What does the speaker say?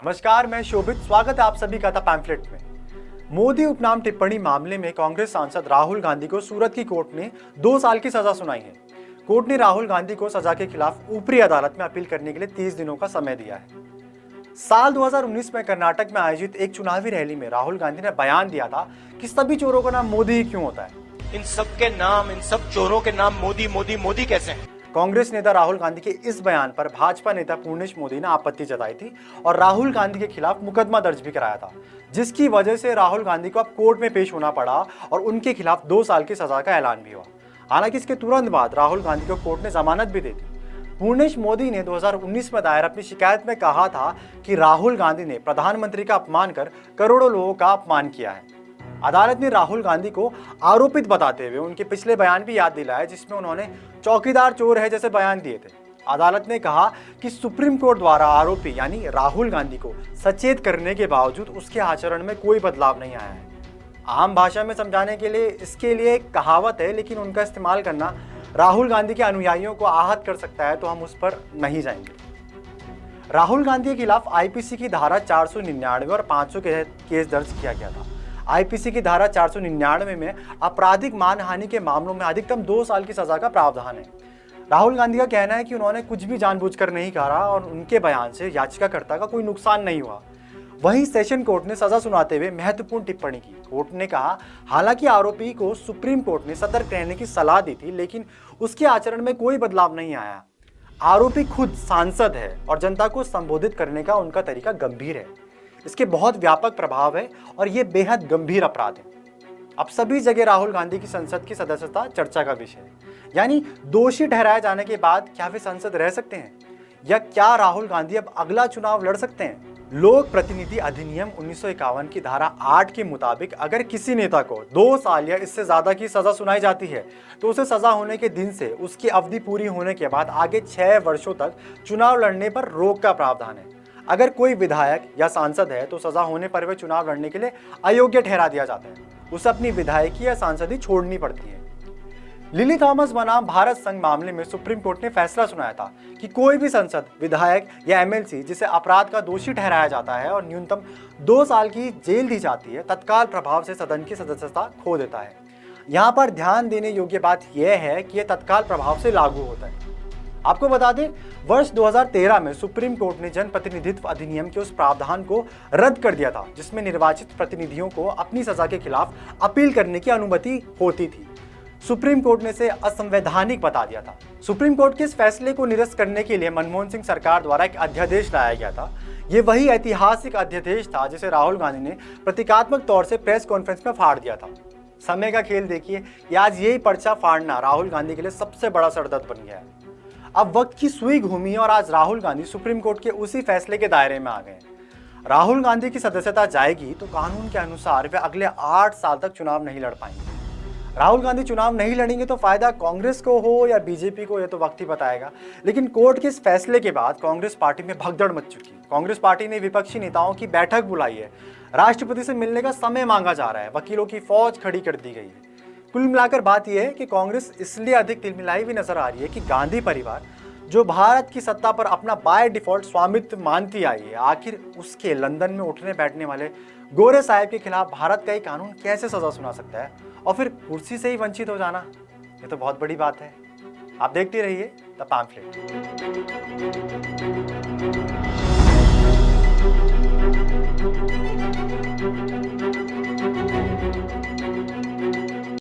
नमस्कार, मैं शोभित। स्वागत है आप सभी का था पैम्फलेट में। मोदी उपनाम टिप्पणी मामले में कांग्रेस सांसद राहुल गांधी को सूरत की कोर्ट ने 2 साल की सजा सुनाई है। कोर्ट ने राहुल गांधी को सजा के खिलाफ ऊपरी अदालत में अपील करने के लिए 30 दिनों का समय दिया है। साल 2019 में कर्नाटक में आयोजित एक चुनावी रैली में राहुल गांधी ने बयान दिया था कि सभी चोरों का नाम मोदी ही क्यों होता है। इन सब चोरों के नाम मोदी मोदी मोदी कैसे हैं? कांग्रेस नेता राहुल गांधी के इस बयान पर भाजपा नेता पूर्णेश मोदी ने आपत्ति जताई थी और राहुल गांधी के खिलाफ मुकदमा दर्ज भी कराया था, जिसकी वजह से राहुल गांधी को अब कोर्ट में पेश होना पड़ा और उनके खिलाफ 2 साल की सजा का ऐलान भी हुआ। हालांकि इसके तुरंत बाद राहुल गांधी को कोर्ट ने जमानत भी दे दी। पूर्णेश मोदी ने 2019 में दायर अपनी शिकायत में कहा था कि राहुल गांधी ने प्रधानमंत्री का अपमान कर करोड़ों लोगों का अपमान किया है। अदालत ने राहुल गांधी को आरोपित बताते हुए उनके पिछले बयान भी याद दिलाए, जिसमें उन्होंने चौकीदार चोर है जैसे बयान दिए थे। अदालत ने कहा कि सुप्रीम कोर्ट द्वारा आरोपी यानी राहुल गांधी को सचेत करने के बावजूद उसके आचरण में कोई बदलाव नहीं आया है। आम भाषा में समझाने के लिए इसके लिए एक कहावत है, लेकिन उनका इस्तेमाल करना राहुल गांधी के अनुयायियों को आहत कर सकता है, तो हम उस पर नहीं जाएंगे। राहुल गांधी के खिलाफ आईपीसी की धारा 499 और 500 के केस दर्ज किया गया था। आईपीसी की धारा 499 में आपराधिक मानहानि के मामलों में अधिकतम 2 साल की सजा का प्रावधान है। राहुल गांधी का कहना है कि उन्होंने कुछ भी जानबूझकर नहीं करा और उनके बयान से याचिकाकर्ता का कोई नुकसान नहीं हुआ। वहीं सेशन कोर्ट ने सजा सुनाते हुए महत्वपूर्ण टिप्पणी की। कोर्ट ने कहा, हालांकि आरोपी को सुप्रीम कोर्ट ने सतर्क रहने की सलाह दी थी, लेकिन उसके आचरण में कोई बदलाव नहीं आया। आरोपी खुद सांसद है और जनता को संबोधित करने का उनका तरीका गंभीर है। इसके बहुत व्यापक प्रभाव है और ये बेहद गंभीर अपराध है। अब सभी जगह राहुल गांधी की संसद की सदस्यता चर्चा का विषय है। यानी दोषी ठहराए जाने के बाद क्या वे संसद रह सकते हैं, या क्या राहुल गांधी अब अगला चुनाव लड़ सकते हैं? लोक प्रतिनिधि अधिनियम 1951 की धारा 8 के मुताबिक अगर किसी नेता को 2 साल या इससे ज्यादा की सजा सुनाई जाती है, तो उसे सजा होने के दिन से उसकी अवधि पूरी होने के बाद आगे 6 वर्षों तक चुनाव लड़ने पर रोक का प्रावधान है। अगर कोई विधायक या सांसद है तो सजा होने पर वह चुनाव लड़ने के लिए अयोग्य ठहरा दिया जाता है। उसे अपनी विधायकी या सांसदी छोड़नी पड़ती है। लिली थॉमस बनाम भारत संघ मामले में सुप्रीम कोर्ट ने फैसला सुनाया था कि कोई भी सांसद, विधायक या एमएलसी जिसे अपराध का दोषी ठहराया जाता है और न्यूनतम 2 साल की जेल दी जाती है, तत्काल प्रभाव से सदन की सदस्यता खो देता है। यहाँ पर ध्यान देने योग्य बात यह है कि यह तत्काल प्रभाव से लागू होता है। आपको बता दें, वर्ष 2013 में सुप्रीम कोर्ट ने जनप्रतिनिधित्व अधिनियम के उस प्रावधान को रद्द कर दिया था जिसमें निर्वाचित प्रतिनिधियों को अपनी सजा के खिलाफ अपील करने की अनुमति होती थी। सुप्रीम कोर्ट ने इसे असंवैधानिक बता दिया था। सुप्रीम कोर्ट के इस फैसले को निरस्त करने के लिए मनमोहन सिंह सरकार द्वारा एक अध्यादेश लाया गया था। ये वही ऐतिहासिक अध्यादेश था जिसे राहुल गांधी ने प्रतीकात्मक तौर से प्रेस कॉन्फ्रेंस में फाड़ दिया था। समय का खेल देखिए, आज यही पर्चा फाड़ना राहुल गांधी के लिए सबसे बड़ा सरदर्द बन गया है। अब वक्त की सुई घूमी और आज राहुल गांधी सुप्रीम कोर्ट के उसी फैसले के दायरे में आ गए। राहुल गांधी की सदस्यता जाएगी तो कानून के अनुसार वे अगले 8 साल तक चुनाव नहीं लड़ पाएंगे। राहुल गांधी चुनाव नहीं लड़ेंगे तो फायदा कांग्रेस को हो या बीजेपी को, यह तो वक्त ही बताएगा। लेकिन कोर्ट के इस फैसले के बाद कांग्रेस पार्टी में भगदड़ मच चुकी है। कांग्रेस पार्टी ने विपक्षी नेताओं की बैठक बुलाई है। राष्ट्रपति से मिलने का समय मांगा जा रहा है। वकीलों की फौज खड़ी कर दी गई है। कुल मिलाकर बात यह है कि कांग्रेस इसलिए अधिक तिलमिलाई हुई नजर आ रही है कि गांधी परिवार, जो भारत की सत्ता पर अपना बाय डिफॉल्ट स्वामित्व मानती आई है, आखिर उसके लंदन में उठने बैठने वाले गोरे साहब के खिलाफ भारत का ही कानून कैसे सजा सुना सकता है, और फिर कुर्सी से ही वंचित हो जाना, ये तो बहुत बड़ी बात है। आप देखते रहिए द पैम्फलेट।